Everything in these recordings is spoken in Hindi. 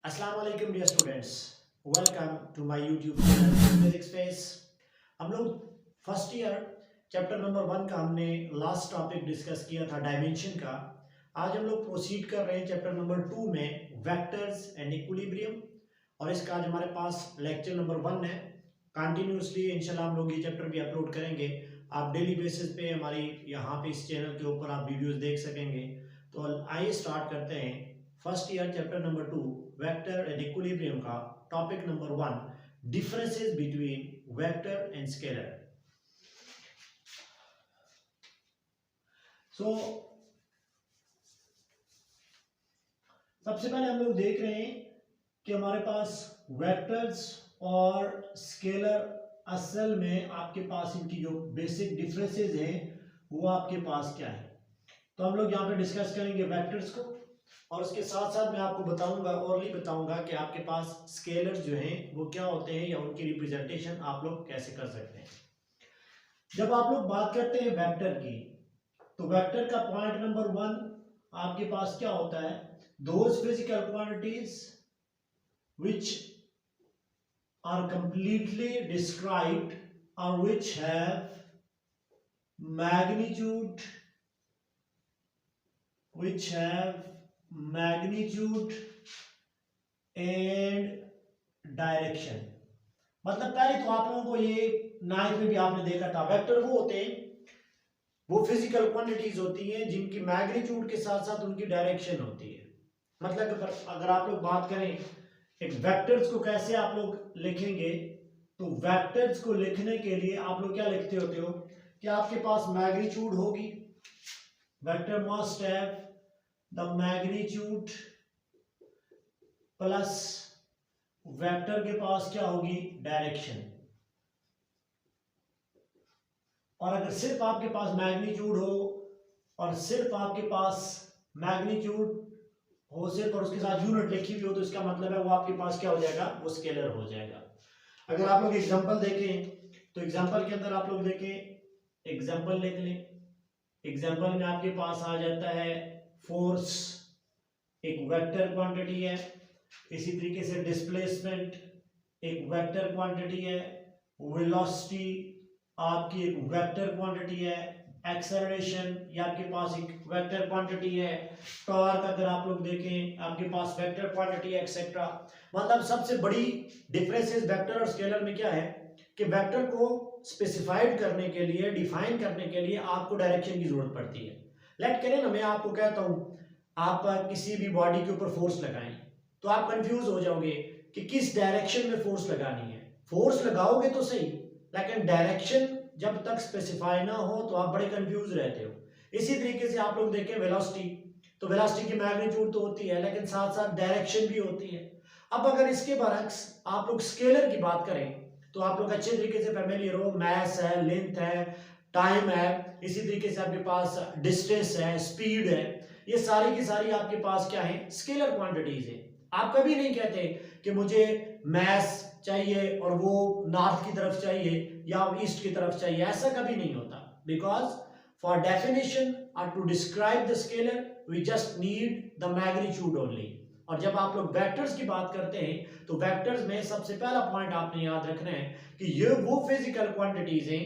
अस्सलाम वालेकुम dear students, welcome to my YouTube channel physics space. हम लोग फर्स्ट ईयर चैप्टर नंबर 1 का हमने लास्ट टॉपिक डिस्कस किया था डायमेंशन का। आज हम लोग प्रोसीड कर रहे हैं चैप्टर नंबर 2 में वेक्टर्स एंड इक्विलिब्रियम, और इसका आज हमारे पास लेक्चर नंबर 1 है। कंटिन्यूसली इंशाल्लाह हम लोग ये चैप्टर भी अपलोड करेंगे। आप डेली बेसिस पे हमारी यहाँ पे इस चैनल के ऊपर आप वीडियोस देख सकेंगे। तो आइए स्टार्ट करते हैं first year chapter number 2 vector and equilibrium का topic number 1 differences between vector and scalar. So सबसे पहले हम लोग देख रहे हैं कि हमारे पास वेक्टर्स और स्केलर असल में आपके पास इनकी जो बेसिक डिफरेंसेस हैं वो आपके पास क्या है। तो हम लोग यहाँ पे डिस्कस करेंगे वेक्टर्स को, और उसके साथ साथ मैं आपको बताऊंगा और भी बताऊंगा कि आपके पास स्केलर्स जो हैं वो क्या होते हैं या उनकी रिप्रेजेंटेशन आप लोग कैसे कर सकते हैं। जब आप लोग बात करते हैं वेक्टर की, तो वेक्टर का पॉइंट नंबर 1 आपके पास क्या होता है, those physical quantities which are completely described or which have magnitude and direction. मतलब पहले तो आप लोगों को ये नाइन्थ में भी आपने देखा था, वेक्टर वो होते हैं, वो फिजिकल क्वांटिटीज होती हैं जिनकी मैग्नीट्यूड के साथ साथ उनकी डायरेक्शन होती है। मतलब अगर आप लोग बात करें एक वेक्टर्स को कैसे आप लोग लिखेंगे, तो वेक्टर्स को लिखने के लिए आप लोग क्या लिखते होते हो कि आपके पास मैग्नीट्यूड होगी, vector must have the magnitude, plus vector के पास क्या होगी, डायरेक्शन। और अगर सिर्फ आपके पास मैग्नीट्यूड हो और सिर्फ आपके पास मैग्नीट्यूड हो सिर्फ और उसके साथ यूनिट लिखी हुई हो, तो इसका मतलब है वो आपके पास क्या हो जाएगा, वो स्केलर हो जाएगा। अगर आप लोग एग्जांपल देखें तो एग्जांपल के अंदर आप लोग देखें, एग्जांपल लिख लें। एग्जांपल में आपके पास आ जाता है फोर्स, एक वेक्टर क्वांटिटी है। इसी तरीके से डिस्प्लेसमेंट एक वेक्टर क्वांटिटी है। वेलोसिटी आपकी एक वेक्टर क्वांटिटी है। एक्सेलरेशन ये आपके पास एक वेक्टर क्वांटिटी है। टॉर्क अगर आप लोग देखें आपके पास वेक्टर क्वांटिटी है, एक्सेट्रा। मतलब सबसे बड़ी डिफरेंसेस वेक्टर और स्केलर में क्या है कि वेक्टर को स्पेसिफाइड करने के लिए, डिफाइन करने के लिए आपको डायरेक्शन की जरूरत पड़ती है। लेट करें ना, मैं आपको कहता हूं आप किसी भी बॉडी के ऊपर फोर्स लगाएं, तो आप कंफ्यूज हो जाओगे कि किस डायरेक्शन में फोर्स लगानी है। फोर्स लगाओगे तो सही, लेकिन डायरेक्शन जब तक स्पेसिफाई ना हो तो आप बड़े कंफ्यूज रहते हो। इसी तरीके से आप लोग देखें वेलोसिटी, तो वेलोसिटी की मैग्नीट्यूड तो होती है लेकिन साथ साथ डायरेक्शन भी होती है। अब अगर इसके बरक्स आप लोग स्केलर की बात करें तो आप लोग अच्छे तरीके से फैमिलियर हो, मैस है, लेंथ है, टाइम है, इसी तरीके से आपके पास डिस्टेंस है, स्पीड है, ये सारी की सारी आपके पास क्या है, स्केलर क्वांटिटीज है। आप कभी नहीं कहते कि मुझे मैस चाहिए और वो नॉर्थ की तरफ चाहिए या ईस्ट की तरफ चाहिए, ऐसा कभी नहीं होता। बिकॉज फॉर डेफिनेशन और to describe the scalar we just need the magnitude only. और जब आप लोग वेक्टर्स की बात करते हैं तो वेक्टर्स में सबसे पहला पॉइंट आपने याद रखना है कि ये वो फिजिकल क्वांटिटीज हैं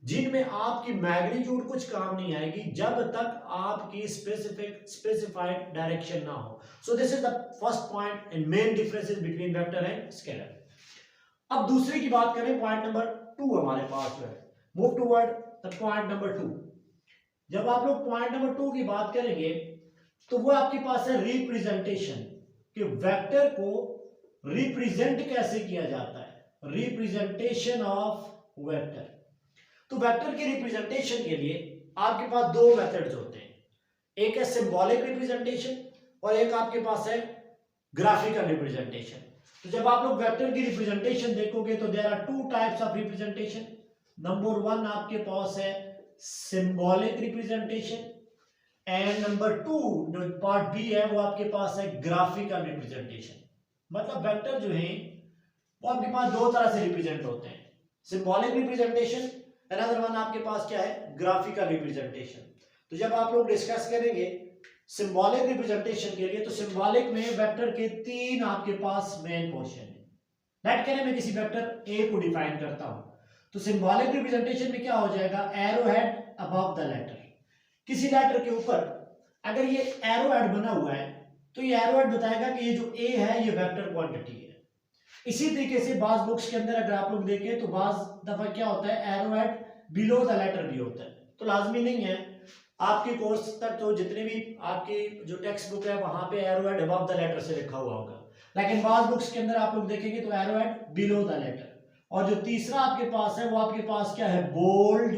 जिनमें आपकी मैग्नीट्यूड कुछ काम नहीं आएगी जब तक आपकी स्पेसिफाइड डायरेक्शन ना हो। So this is the first point and main differences between vector and scalar. अब दूसरे की बात करें, पॉइंट नंबर 2 हमारे पास जो है, move toward the point number 2। जब आप लोग पॉइंट नंबर 2 की बात करेंगे तो वो आपके पास है रिप्रेजेंटेशन, कि वेक्टर को रिप्रेजेंट कैसे किया जाता है, रिप्रेजेंटेशन ऑफ वेक्टर। तो वेक्टर की रिप्रेजेंटेशन के लिए आपके पास दो मेथड्स होते हैं, एक है सिंबॉलिक रिप्रेजेंटेशन और एक आपके पास है ग्राफिकल रिप्रेजेंटेशन। तो जब आप लोग वेक्टर की रिप्रेजेंटेशन देखोगे तो there are two types of representation. Number 1 आपके पास है सिंबॉलिक रिप्रेजेंटेशन, एंड नंबर 2 जो पार्ट बी है वो आपके पास है ग्राफिकल रिप्रेजेंटेशन। मतलब वेक्टर जो है वो आपके पास दो तरह से रिप्रेजेंट होते हैं, सिंबॉलिक रिप्रेजेंटेशन, अनदर वन आपके पास क्या है, ग्राफिकल रिप्रेजेंटेशन। तो जब आप लोग डिस्कस करेंगे सिंबॉलिक रिप्रेजेंटेशन के लिए, तो सिंबॉलिक में वेक्टर के 3 आपके पास मेन पोर्शन है। लेट करें मैं किसी वेक्टर ए को डिफाइन करता हूं, तो सिंबॉलिक रिप्रेजेंटेशन में क्या हो जाएगा, arrow head above the letter. किसी लेटर के ऊपर अगर ये एरो हेड बना हुआ है तो ये एरो हेड बताएगा कि ये जो ए है ये वेक्टर क्वांटिटी है। इसी तरीके से बाज बुक्स के अंदर अगर आप लोग देखें तो बाज दफा क्या होता है, arrow head below the letter भी होता है। तो लाजमी नहीं है आपके कोर्स तक तो जितने भी आपकी जो टेक्स्ट बुक है वहां पे arrow head above the letter से लिखा हुआ होगा, लेकिन बाज बुक्स के अंदर आप लोग देखेंगे तो arrow head below the letter. और जो तीसरा आपके पास है वो आपके पास क्या है, bold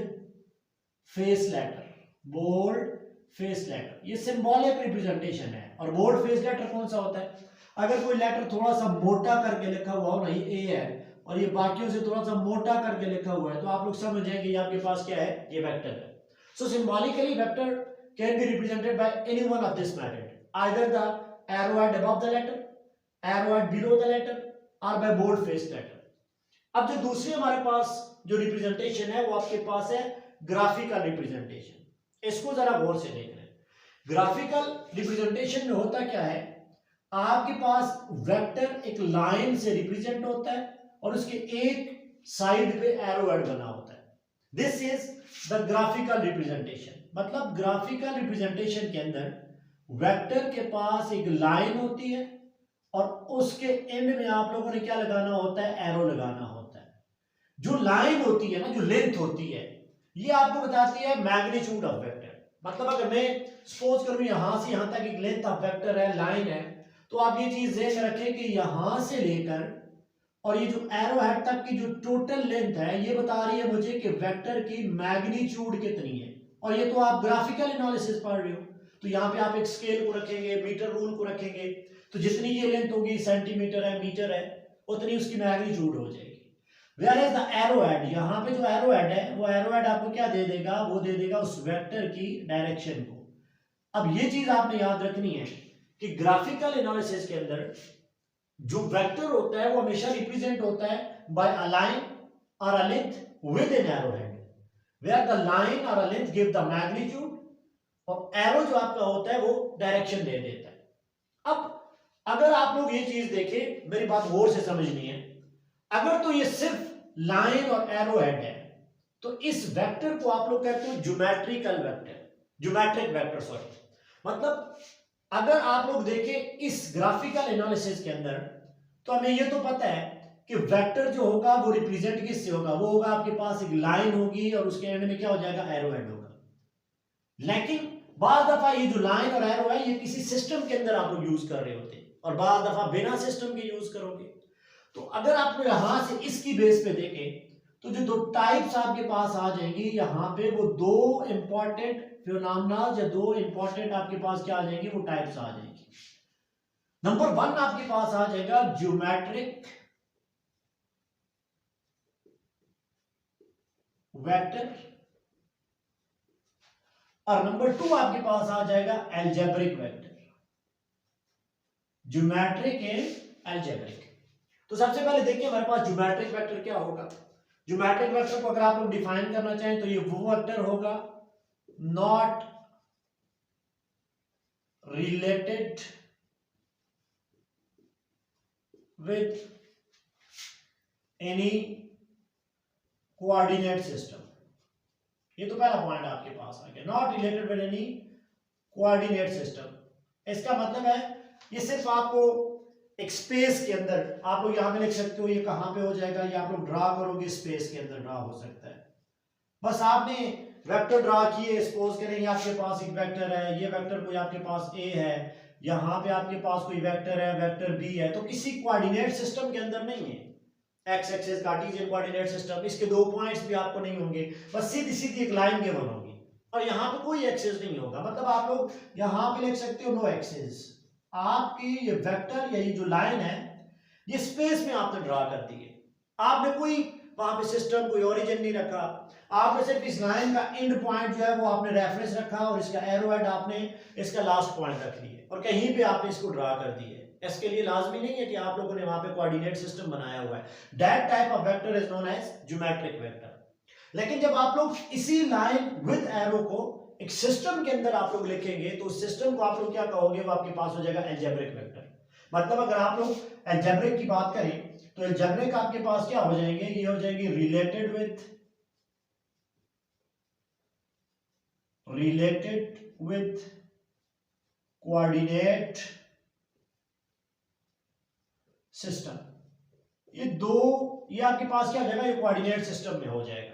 face letter. Bold face letter ये सिंबॉलिक रिप्रेजेंटेशन है। और बोल्ड फेस लेटर कौन सा होता है, अगर कोई लेटर थोड़ा सा मोटा करके लिखा हुआ हो ना, ये ए है और ये बाकियों से थोड़ा सा मोटा करके लिखा हुआ है, तो आप लोग समझ जाएंगे ये आपके पास क्या है, ये वेक्टर है। So symbolically vector can be represented by any one of this method, either the arrow head above the letter, arrow head below the letter, और बाय बोल्ड फेस लेटर। अब जो दूसरी हमारे पास जो रिप्रेजेंटेशन है वो आपके पास है ग्राफिकल रिप्रेजेंटेशन। इसको जरा गौर से देख रहे हैं। ग्राफिकल रिप्रेजेंटेशन में होता क्या है, आपके पास वेक्टर एक लाइन से रिप्रेजेंट होता है और उसके एक साइड पे एरो हेड बना होता है। This is the graphical representation. मतलब ग्राफिकल रिप्रेजेंटेशन के अंदर वेक्टर के पास एक लाइन होती है और उसके एंड में आप लोगों ने क्या लगाना होता है, एरो लगाना होता है। जो लाइन होती है ना, जो लेंथ होती है, ये आपको बताती है मैग्नीट्यूड ऑफ वेक्टर। मतलब अगर मैं सपोज करूं यहां से यहां तक एक लेंथ ऑफ वेक्टर है, लाइन है, तो आप ये चीज ध्यान में रखें कि यहां से लेकर और ये जो एरो हेड तक की जो टोटल लेंथ है ये बता रही है मुझे कि वेक्टर की मैग्नीट्यूड कितनी है। और ये तो आप ग्राफिकल एनालिसिस पढ़ रहे हो, तो यहाँ पे आप एक स्केल को रखेंगे, मीटर रूल को रखेंगे, तो जितनी ये लेंथ होगी, सेंटीमीटर है, मीटर है, उतनी उसकी मैग्नीट्यूड हो जाएगी। Whereas the arrowhead, यहाँ पे जो arrowhead है वो arrowhead आपको क्या दे देगा, वो दे देगा उस वेक्टर की डायरेक्शन को। अब ये चीज आपने याद रखनी है कि ग्राफिकल एनालिसिस के अंदर जो वेक्टर होता है वो हमेशा रिप्रेजेंट होता है बाय अ लाइन और a length with an arrowhead, where the line or a length give the magnitude और एरो जो आपका होता है वो डायरेक्शन दे देता है। अब अगर आप लोग ये चीज देखें, मेरी बात गौर से समझनी है, अगर तो ये सिर्फ लाइन और एरो हेड है तो इस वेक्टर को आप लोग कहते हो geometrical vector, geometric vector sorry. मतलब अगर आप लोग देखें इस ग्राफिकल एनालिसिस के अंदर, तो हमें ये तो पता है कि वेक्टर जो होगा वो रिप्रेजेंट किससे होगा, वो होगा आपके पास एक लाइन होगी और उसके एंड में क्या हो जाएगा, एरो हेड होगा। लेकिन बार दफा ये जो लाइन और एरो है ये किसी सिस्टम के अंदर आप लोग यूज कर रहे होते हैं और बार दफा बिना सिस्टम के यूज करोगे। तो अगर आप लोग यहां से इसकी बेस पे देखें तो जो दो टाइप्स आपके पास आ जाएंगी यहां पे, वो दो इंपॉर्टेंट फिनोमेना या दो इंपॉर्टेंट आपके पास क्या आ जाएंगी, वो टाइप्स आ जाएंगी। नंबर 1 आपके पास आ जाएगा ज्योमेट्रिक वेक्टर और नंबर 2 आपके पास आ जाएगा algebraic vector. Geometric and algebraic. तो सबसे पहले देखिए हमारे पास ज्योमेट्रिक वेक्टर क्या होगा। ज्योमेट्रिक वेक्टर को अगर आप लोग डिफाइन करना चाहें तो ये वो वेक्टर होगा not related with any coordinate system. ये तो पहला पॉइंट आपके पास आ गया, not related with any coordinate system. इसका मतलब है ये सिर्फ आपको एक स्पेस के अंदर, आप लोग यहां पे लिख सकते हो ये कहां पे हो जाएगा, ये आप लोग ड्रा करोगे स्पेस के अंदर ड्रा हो सकता है। बस आपने वेक्टर ड्रा किए, सपोज करें आपके पास एक वेक्टर है, ये वेक्टर कोई आपके पास ए है, यहां पे आपके पास कोई वेक्टर है, वेक्टर बी है, तो किसी कोऑर्डिनेट सिस्टम के अंदर नहीं है, x axis Cartesian coordinate system, इसके दो पॉइंट्स भी आपको नहीं होंगे, बस सीधी सीधी एक लाइन गिवन होगी और यहाँ पे कोई एक्सिस नहीं होगा। मतलब आप लोग यहाँ पे लिख सकते हो नो एक्सिस। आपकी ये वेक्टर या ये जो लाइन है ये स्पेस में आपने ड्रा कर दी है, आपने कोई वहां पे सिस्टम कोई ओरिजिन नहीं रखा, आपने सिर्फ इस लाइन का एंड पॉइंट जो है वो आपने रेफरेंस रखा और इसका एरो हेड आपने इसका लास्ट पॉइंट रख लिया और कहीं पे आपने इसको ड्रा कर दिया है। इसके लिए लाजमी नहीं है कि आप लोगों ने वहां पे कोऑर्डिनेट सिस्टम बनाया हुआ है। That type of vector is known as geometric vector. लेकिन जब आप लोग इसी लाइन विद एरो को एक सिस्टम के अंदर आप लोग लिखेंगे तो उस सिस्टम को आप लोग क्या कहोगे, वो आपके पास हो जाएगा अलजेब्रिक वेक्टर। मतलब अगर आप लोग अलजेब्रिक की बात करें तो अलजेब्रिक आपके पास क्या हो जाएंगे, ये हो जाएंगे रिलेटेड विथ कोऑर्डिनेट सिस्टम। ये आपके पास क्या हो जाएगा, ये कोऑर्डिनेट सिस्टम में हो जाएगा।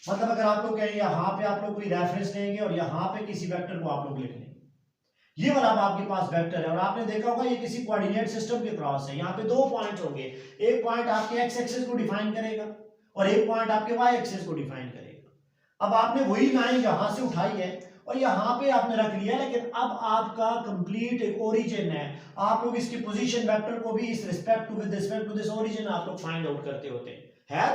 मतलब अगर आप लोग कहें यहां पे आप लोग कोई रेफरेंस लेंगे और यहां पे किसी वेक्टर को आप लोग लिख लेंगे, ये वाला आपके पास वेक्टर है और आपने देखा होगा ये किसी कोऑर्डिनेट सिस्टम के क्रॉस है। यहाँ पे दो पॉइंट होंगे, एक पॉइंट आपके एक्स एक्सिस को डिफाइन करेगा और एक पॉइंट आपके वाई एक्सिस को डिफाइन करेगा। अब आपने वही लाइन यहां से उठाई है और यहाँ पे आपने रख लिया, लेकिन अब आपका कंप्लीट एक ओरिजिन है। आप लोग इसकी पोजीशन वेक्टर को भी इस रिस्पेक्ट टू दिस ओरिजिन आप लोग फाइंड आउट करते होते हैं।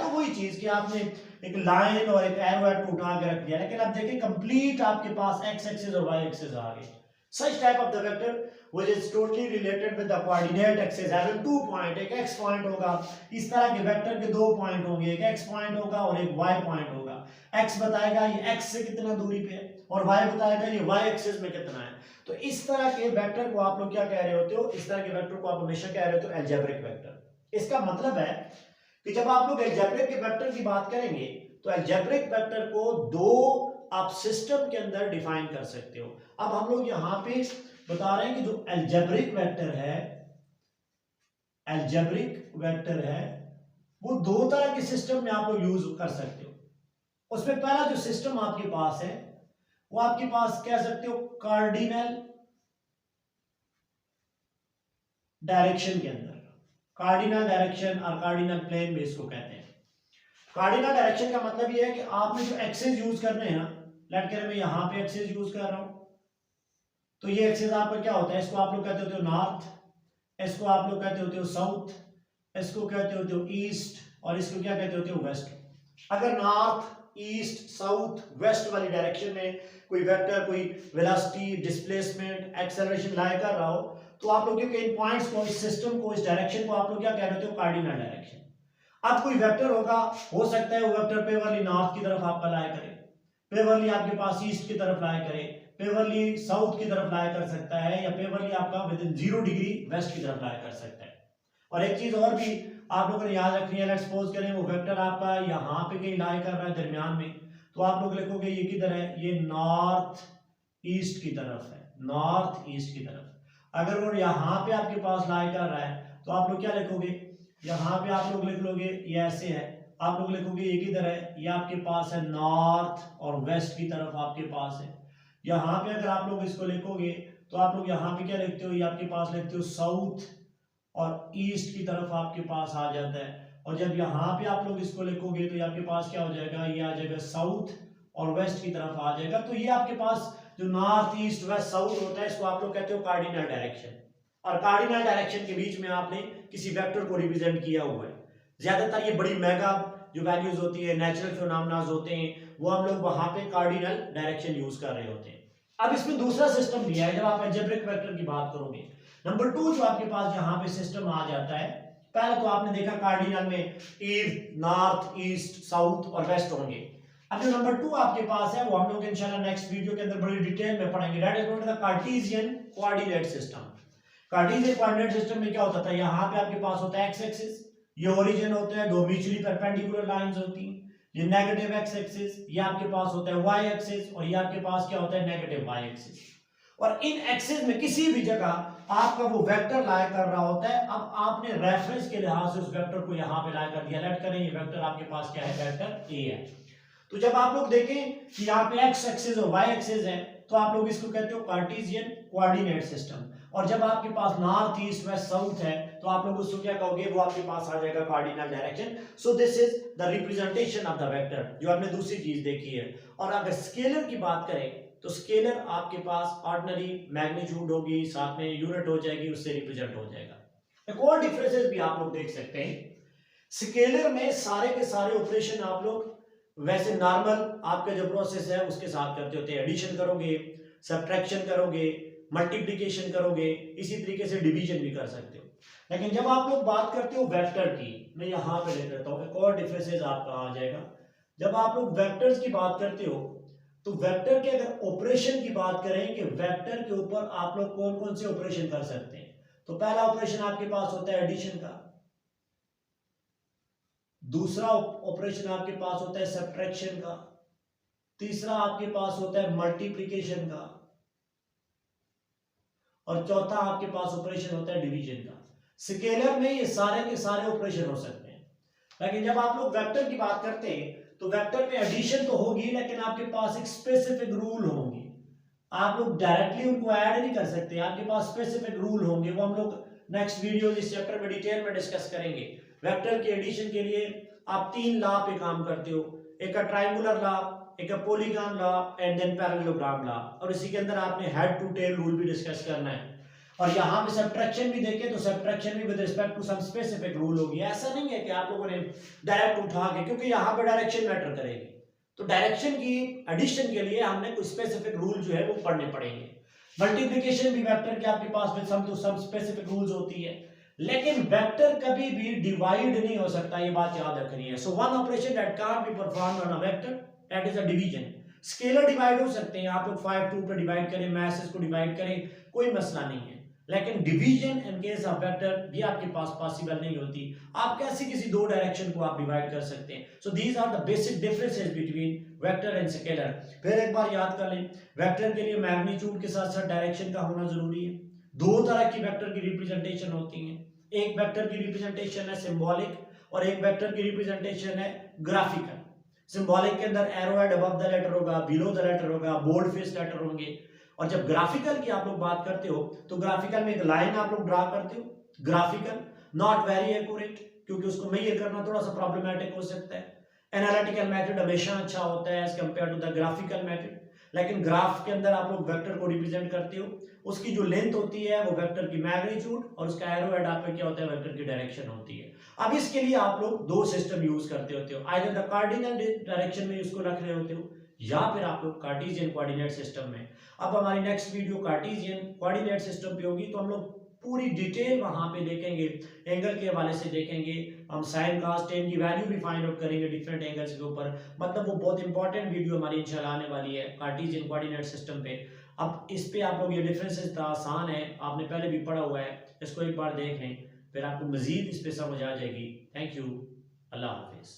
तो वही चीज कि आपने एक लाइन और एक एरो को उठा के रख दिया, लेकिन अब देखिए कंप्लीट आपके पास एक्स एक्सिस और वाई एक्सिस आ गए। Such type of the vector which is totally related with the coordinate axis having 2 point, एक x point होगा, इस तरह के वेक्टर के 2 पॉइंट होंगे, एक x पॉइंट होगा और एक y पॉइंट होगा। x बताएगा ये x से कितना दूरी पे है और y बताएगा ये y एक्सिस में कितना है। तो इस तरह के वेक्टर को आप लोग क्या कह रहे होते हो, इस तरह के वेक्टर को आप हमेशा कह रहे होते हो अलजेब्रिक वेक्टर। इसका मतलब है कि जब आप लोग अलजेब्रिक के वेक्टर की बात करेंगे तो अलजेब्रिक वेक्टर को दो आप सिस्टम के अंदर डिफाइन कर सकते हो। अब हम लोग यहां पे बता रहे हैं कि जो अलजेब्रिक वेक्टर है वो दो तरह के सिस्टम में आप लोग यूज कर सकते हो। उसमें पहला जो सिस्टम आपके पास है वो आपके पास कह सकते हो कार्डिनल डायरेक्शन के अंदर, कार्डिनल डायरेक्शन और कार्डिनल प्लेन भी इसको कहते हैं। कार्डिनल डायरेक्शन का मतलब ये है कि आपने जो एक्सिस यूज करने हैं, लेट कर मैं यहां पे एक्सिस यूज कर रहा हूं, तो ये एक्सिस आपका क्या होता है, इसको आप लोग कहते होते हो नॉर्थ, इसको आप लोग कहते होते हो साउथ, इसको कहते होते हो ईस्ट और इसको क्या कहते होते हो वेस्ट। अगर नॉर्थ ईस्ट साउथ वेस्ट वाली डायरेक्शन में कोई वेक्टर कोई वेलोसिटी डिस्प्लेसमेंट एक्सेलरेशन लाई कर रहा हो तो आप लोग इन पॉइंट्स को, इस सिस्टम को, इस डायरेक्शन को आप लोग क्या कह रहे हो, कार्डिनल डायरेक्शन। अब कोई वेक्टर होगा, हो सकता है वो वेक्टर पेवरली नॉर्थ की तरफ आपका लाया करे, पेवरली आपके पास ईस्ट की तरफ लाया करे, पेवरली साउथ की तरफ लाया कर सकता है, या पेवरली आपका विद इन 0 डिग्री वेस्ट की तरफ लाया कर सकता है। और एक चीज और भी आप लोगों ने याद रखनी है, लेट्स सपोज करें वो वेक्टर आपका यहाँ पे कहीं लाया कर रहा है दरमियान में, तो आप लोग लिखोगे ये किधर है, ये नॉर्थ ईस्ट की तरफ है, नॉर्थ ईस्ट की तरफ। अगर वो यहाँ पे आपके पास लाया कर रहा है तो आप लोग क्या लिखोगे, यहाँ पे आप लोग लिख लोगे ये ऐसे है, आप लोग लिखोगे ये किधर है, ये आपके पास है नॉर्थ और वेस्ट की तरफ आपके पास है। यहाँ पे अगर आप लोग इसको लिखोगे तो आप लोग यहाँ पे क्या लिखते हो, ये आपके पास लिखते हो साउथ और ईस्ट की तरफ आपके पास आ जाता है। और जब यहाँ पे आप लोग इसको लिखोगे तो ये आपके पास क्या हो जाएगा, ये आ जाएगा साउथ और वेस्ट की तरफ आ जाएगा। तो ये आपके पास जो नॉर्थ ईस्ट वेस्ट साउथ होता है इसको आप लोग कहते हो कार्डिनल डायरेक्शन। और कार्डिनल डायरेक्शन के बीच में आपने किसी वेक्टर को रिप्रेजेंट किया हुआ है। ज्यादातर ये बड़ी मेगा जो वैल्यूज होती है, नेचुरल फिनोमेना होते हैं, वो हम लोग वहां पे कार्डिनल डायरेक्शन यूज कर रहे होते हैं। अब इसमें दूसरा सिस्टम दिया है, जब आप अलजेब्रिक वेक्टर की बात करोगे, नंबर 2 जो आपके पास यहाँ पे सिस्टम आ जाता है, पहले तो आपने देखा कार्डिनल में ईस्ट नॉर्थ ईस्ट साउथ और वेस्ट होंगे। अब जो नंबर 2 आपके पास है वो हम लोग इंशाल्लाह नेक्स्ट वीडियो के अंदर बड़ी डिटेल में पढ़ेंगे, that is known as the Cartesian coordinate system. Cartesian coordinate system में क्या होता था, यहाँ पे आपके पास होता है एक्स एक्सिस, ये ओरिजिन होता है, दो म्यूचुअली परपेंडिकुलर लाइंस होती हैं, ये नेगेटिव एक्स एक्सिस, ये आपके पास होता है वाई एक्सिस और ये आपके पास क्या होता है नेगेटिव वाई एक्सिस। और इन एक्सिस में किसी भी जगह आपका वो वेक्टर लाया कर रहा होता है। अब आपने रेफरेंस के लिहाज से उस वेक्टर को यहाँ पे लाया कर दिया, लेट करें ये वेक्टर आपके पास क्या है, वेक्टर ए है। तो जब आप लोग देखें कि यहाँ पे एक्स एक्सिस और वाई एक्सिस है तो आप लोग इसको कहते हो कार्टेशियन कोऑर्डिनेट सिस्टम। और जब आपके पास नॉर्थ ईस्ट वेस्ट साउथ है तो आप लोग उसको क्या कहोगे, वो आपके पास आ जाएगा cardinal direction. So this is the representation of the vector, जो आपने दूसरी चीज देखी है। और अगर स्केलर की बात करें तो स्केलर आपके पास ऑर्डिनरी मैग्नीट्यूड होगी, साथ में यूनिट हो जाएगी, उससे रिप्रेजेंट हो जाएगा। एक और डिफरेंसेस भी आप लोग देख सकते हैं, स्केलर में सारे के सारे ऑपरेशन आप लोग वैसे नॉर्मल आपका जो प्रोसेस है उसके साथ करते होते हैं, एडिशन करोगे, सब्ट्रैक्शन करोगे, मल्टीप्लिकेशन करोगे, इसी तरीके से डिवीजन भी कर सकते हो। लेकिन जब आप लोग बात करते हो वेक्टर की, मैं यहाँ पे लिख देता हूँ, एक और डिफरेंसेस आपका आ जाएगा। जब आप लोग वेक्टर्स की बात करते हो तो वेक्टर के अगर ऑपरेशन की बात करें कि वेक्टर के ऊपर आप लोग कौन कौन से ऑपरेशन कर सकते हैं, तो पहला ऑपरेशन आपके पास होता है एडिशन का, दूसरा ऑपरेशन आपके पास होता है सब्ट्रैक्शन का, तीसरा आपके पास होता है मल्टीप्लिकेशन का, और चौथा आपके पास ऑपरेशन होता है डिवीजन का। स्केलर में ये सारे के सारे ऑपरेशन हो सकते हैं, लेकिन जब आप लोग वेक्टर की बात करते हैं तो वेक्टर में एडिशन तो होगी, लेकिन आपके पास एक स्पेसिफिक रूल होंगे। आप लोग डायरेक्टली उनको ऐड नहीं कर सकते, आपके पास स्पेसिफिक रूल होंगे, वो हम लोग नेक्स्ट वीडियो इस चैप्टर में डिटेल में डिस्कस करेंगे। वेक्टर के एडिशन के लिए आप 3 लॉ पे काम करते हो, एक है ट्रायंगुलर लॉ, एक है polygon law and then parallelogram law, और इसी के अंदर आपने हेड टू टेल रूल भी डिस्कस करना है। और यहाँ पे सब्ट्रैक्शन भी देखें तो सब्ट्रैक्शन भी with respect to some specific rule होगी। ऐसा नहीं है कि आप लोगों ने डायरेक्ट उठा के, क्योंकि यहाँ पे डायरेक्शन मैटर करेगी, तो डायरेक्शन की एडिशन के लिए हमने कुछ स्पेसिफिक रूल जो है वो पढ़ने पड़ेंगे। मल्टीप्लिकेशन भी वेक्टर के आपके पास with some to some specific rules होती है, लेकिन वेक्टर कभी भी डिवाइड नहीं हो सकता, ये बात याद रखनी है। So one operation that can't be performed on a vector, that is a division. Scalar divide हो सकते हैं, आप लोग 5 2 पे डिवाइड करें, मैसेज को डिवाइड करें, कोई मसला नहीं है, लेकिन division in case of vector भी आपके पास पॉसिबल नहीं होती। आप कैसे किसी दो डायरेक्शन को आप डिवाइड कर सकते हैं। So these are the basic differences between vector and scalar. फिर एक बार याद कर लें, वेक्टर के लिए मैग्नीट्यूड के साथ साथ डायरेक्शन का होना जरूरी है। दो तरह की वेक्टर की रिप्रेजेंटेशन होती है, एक वेक्टर की रिप्रेजेंटेशन है सिंबॉलिक और एक वेक्टर की रिप्रेजेंटेशन है ग्राफिकल। सिंबॉलिक के अंदर arrow head above the letter होगा, बिलो द लेटर होगा, बोल्ड फेस लेटर होंगे। और जब ग्राफिकल की आप लोग बात करते हो तो ग्राफिकल में एक लाइन आप लोग ड्रा करते हो, ग्राफिकल नॉट वेरी एक्यूरेट, क्योंकि उसको मेजर करना थोड़ा सा प्रॉब्लमेटिक हो सकता है। एनालिटिकल मेथड हमेशा अच्छा होता है as compared to the graphical method, लेकिन ग्राफ के अंदर आप लोग वेक्टर को रिप्रेजेंट करते हो, उसकी जो लेंथ होती है वो वेक्टर की मैग्नीट्यूड और उसका एरो हेड आपका क्या होता है, वेक्टर की डायरेक्शन होती है। अब इसके लिए आप लोग दो सिस्टम यूज करते होते हो, आइदर द कार्डिनल डायरेक्शन में इसको रख रहे होते हो या फिर आप लोग कार्टेशियन कोऑर्डिनेट सिस्टम में। अब हमारी next video Cartesian coordinate system पे होगी, तो हम लोग पूरी डिटेल वहां पे देखेंगे, एंगल के हवाले से देखेंगे, हम साइन कॉस टेन की वैल्यू भी फाइंड आउट करेंगे डिफरेंट एंगल्स के ऊपर। मतलब वो बहुत इंपॉर्टेंट वीडियो हमारी इंशाल्लाह आने वाली है कार्टेशियन कोऑर्डिनेट सिस्टम पे। अब इस पे आप लोग ये डिफरेंसेस आसान है, आपने पहले भी पढ़ा हुआ है, इसको एक बार देख लें, फिर आपको मजीद इस पे समझ आ जाएगी। Thank you, Allah Hafiz.